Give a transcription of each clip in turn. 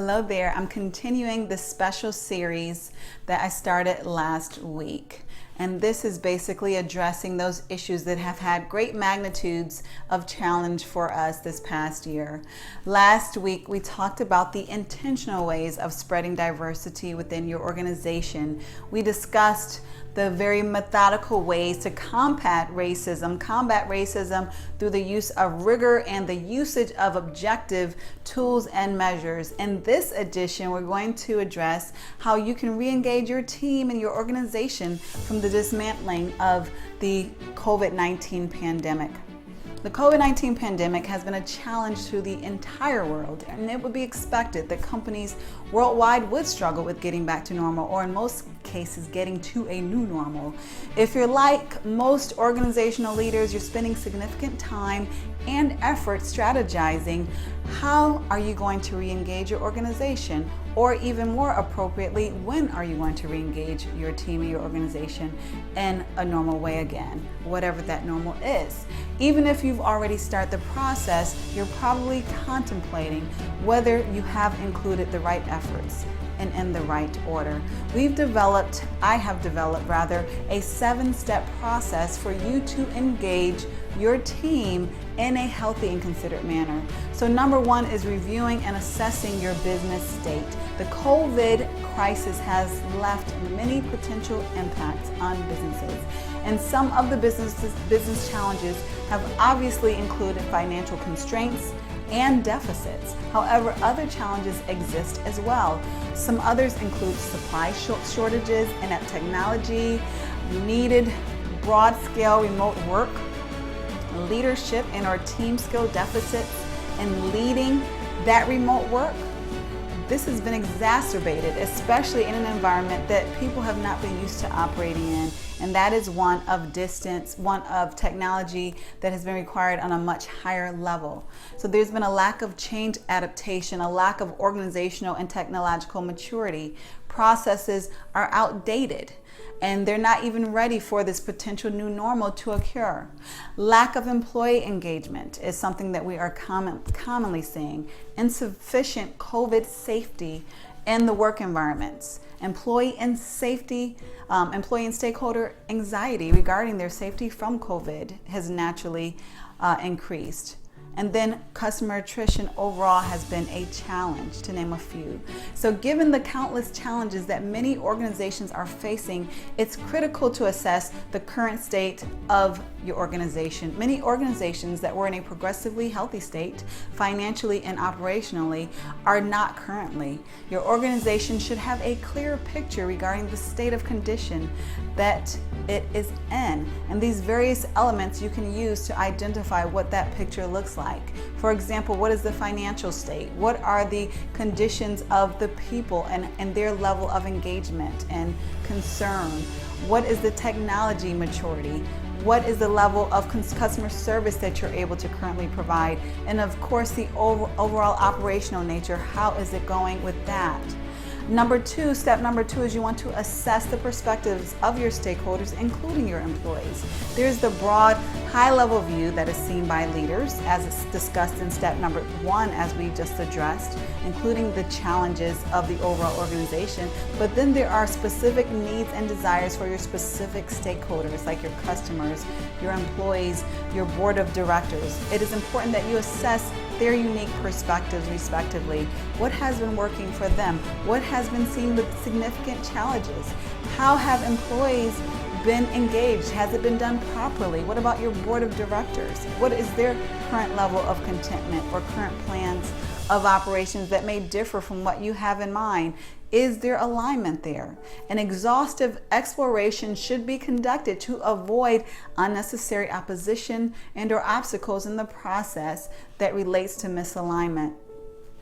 Hello there. I'm continuing this special series that I started last week. And this is basically addressing those issues that have had great magnitudes of challenge for us this past year. Last week, we talked about the intentional ways of spreading diversity within your organization. We discussed the very methodical ways to combat racism through the use of rigor and the usage of objective tools and measures. In this edition, we're going to address how you can re-engage your team and your organization from the dismantling of the COVID-19 pandemic. The COVID-19 pandemic has been a challenge to the entire world, and it would be expected that companies worldwide would struggle with getting back to normal, or in most cases, getting to a new normal. If you're like most organizational leaders, you're spending significant time and effort strategizing how are you going to re-engage your organization, or even more appropriately, when are you going to re-engage your team and your organization in a normal way again, whatever that normal is. Even if you've already started the process, you're probably contemplating whether you have included the right efforts and in the right order. I have developed a 7-step process for you to engage your team in a healthy and considered manner. So number 1 is reviewing and assessing your business state. The COVID crisis has left many potential impacts on businesses, and some of the business challenges have obviously included financial constraints and deficits. However, other challenges exist as well. Some others include supply shortages, inept technology, needed broad-scale remote work, leadership and or team skill deficits in leading that remote work. This has been exacerbated, especially in an environment that people have not been used to operating in, and that is one of distance, one of technology that has been required on a much higher level. So there's been a lack of change adaptation, a lack of organizational and technological maturity. Processes are outdated, and they're not even ready for this potential new normal to occur. Lack of employee engagement is something that we are commonly seeing. Insufficient COVID safety in the work environments. Employee and stakeholder anxiety regarding their safety from COVID has naturally increased. And then customer attrition overall has been a challenge, to name a few. So given the countless challenges that many organizations are facing, it's critical to assess the current state of your organization. Many organizations that were in a progressively healthy state, financially and operationally, are not currently. Your organization should have a clear picture regarding the state of condition that it is in. And these various elements you can use to identify what that picture looks like. For example, what is the financial state? What are the conditions of the people and their level of engagement and concern? What is the technology maturity? What is the level of customer service that you're able to currently provide? And of course, the overall operational nature, how is it going with that? Step number two is you want to assess the perspectives of your stakeholders, including your employees. There's the broad, high-level view that is seen by leaders, as it's discussed in step number 1, as we just addressed, including the challenges of the overall organization. But then there are specific needs and desires for your specific stakeholders, like your customers, your employees, your board of directors. It is important that you assess their unique perspectives respectively. What has been working for them? What has been seen with significant challenges? How have employees been engaged? Has it been done properly? What about your board of directors? What is their current level of contentment or current plans of operations that may differ from what you have in mind? Is there alignment there? An exhaustive exploration should be conducted to avoid unnecessary opposition and or obstacles in the process that relates to misalignment.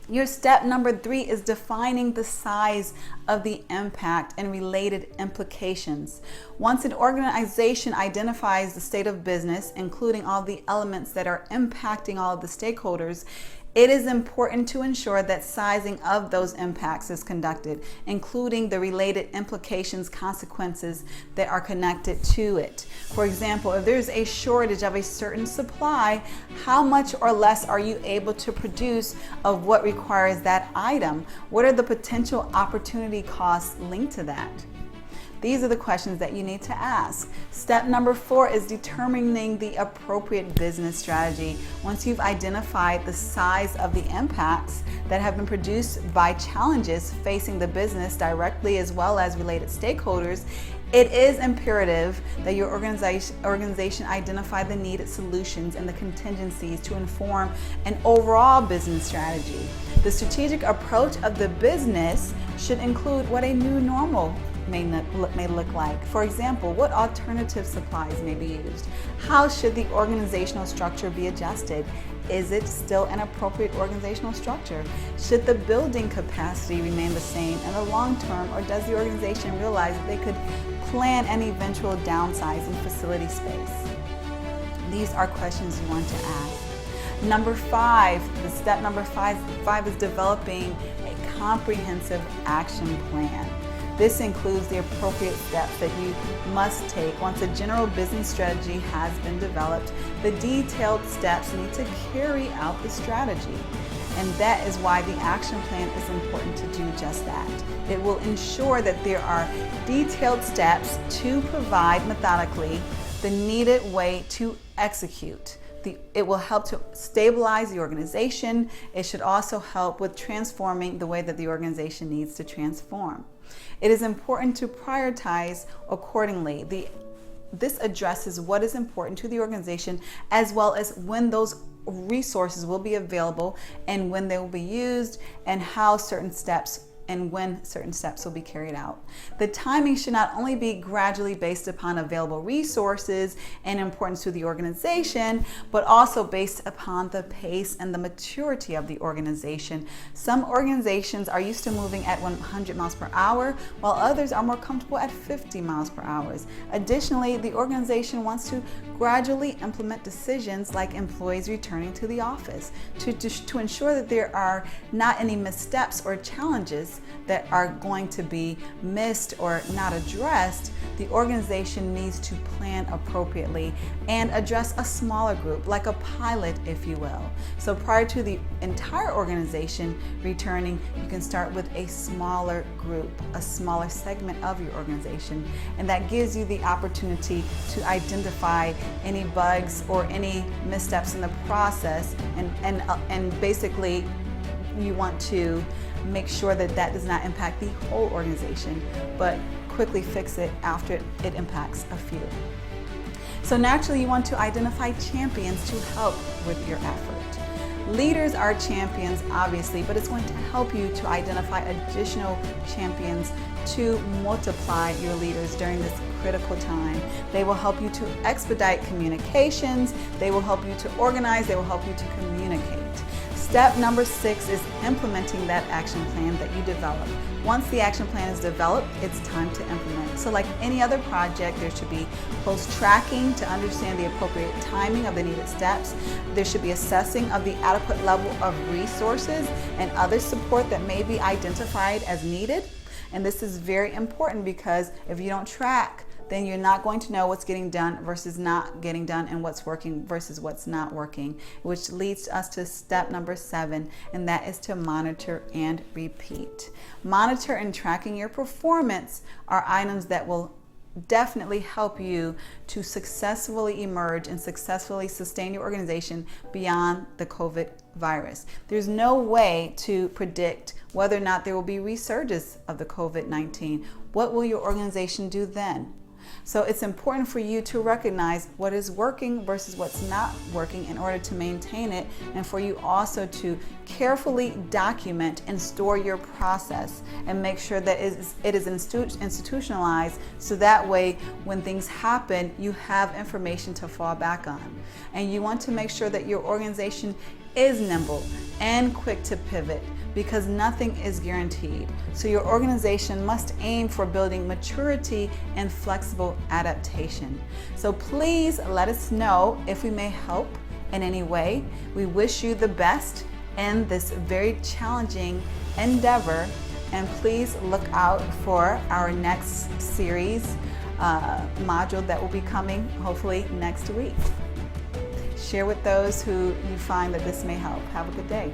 Your step number 3 is defining the size of the impact and related implications. Once an organization identifies the state of business, including all the elements that are impacting all of the stakeholders, It is important to ensure that sizing of those impacts is conducted, including the related implications, consequences that are connected to it. For example, if there's a shortage of a certain supply, how much or less are you able to produce of what requires that item? What are the potential opportunity costs linked to that? These are the questions that you need to ask. Step number 4 is determining the appropriate business strategy. Once you've identified the size of the impacts that have been produced by challenges facing the business directly as well as related stakeholders, it is imperative that your organization identify the needed solutions and the contingencies to inform an overall business strategy. The strategic approach of the business should include what a new normal may look like. For example, what alternative supplies may be used? How should the organizational structure be adjusted? Is it still an appropriate organizational structure? Should the building capacity remain the same in the long term, or does the organization realize that they could plan an eventual downsize in facility space? These are questions you want to ask. Number 5, the step number 5 is developing a comprehensive action plan. This includes the appropriate steps that you must take. Once a general business strategy has been developed, the detailed steps need to carry out the strategy. And that is why the action plan is important to do just that. It will ensure that there are detailed steps to provide methodically the needed way to execute. It will help to stabilize the organization. It should also help with transforming the way that the organization needs to transform. It is important to prioritize accordingly. This addresses what is important to the organization, as well as when those resources will be available and when they will be used, and how certain steps and when certain steps will be carried out. The timing should not only be gradually based upon available resources and importance to the organization, but also based upon the pace and the maturity of the organization. Some organizations are used to moving at 100 miles per hour, while others are more comfortable at 50 miles per hour. Additionally, the organization wants to gradually implement decisions like employees returning to the office to ensure that there are not any missteps or challenges that are going to be missed or not addressed. The organization needs to plan appropriately and address a smaller group, like a pilot, if you will. So prior to the entire organization returning, you can start with a smaller group, a smaller segment of your organization, and that gives you the opportunity to identify any bugs or any missteps in the process, and basically you want to make sure that that does not impact the whole organization, but quickly fix it after it impacts a few. So naturally, you want to identify champions to help with your effort. Leaders are champions, obviously, but it's going to help you to identify additional champions to multiply your leaders during this critical time. They will help you to expedite communications, they will help you to organize, they will help you to communicate. Step number 6 is implementing that action plan that you develop. Once the action plan is developed, it's time to implement. So like any other project, there should be close tracking to understand the appropriate timing of the needed steps. There should be assessing of the adequate level of resources and other support that may be identified as needed. And this is very important because if you don't track, then you're not going to know what's getting done versus not getting done, and what's working versus what's not working, which leads us to step number 7, and that is to monitor and repeat. Monitor and tracking your performance are items that will definitely help you to successfully emerge and successfully sustain your organization beyond the COVID virus. There's no way to predict whether or not there will be resurgence of the COVID-19. What will your organization do then? So it's important for you to recognize what is working versus what's not working in order to maintain it, and for you also to carefully document and store your process and make sure that it is institutionalized, so that way when things happen, you have information to fall back on. And you want to make sure that your organization is nimble and quick to pivot, because nothing is guaranteed. So your organization must aim for building maturity and flexible adaptation. So please let us know if we may help in any way. We wish you the best, in this very challenging endeavor. And please look out for our next series module that will be coming hopefully next week. Share with those who you find that this may help. Have a good day.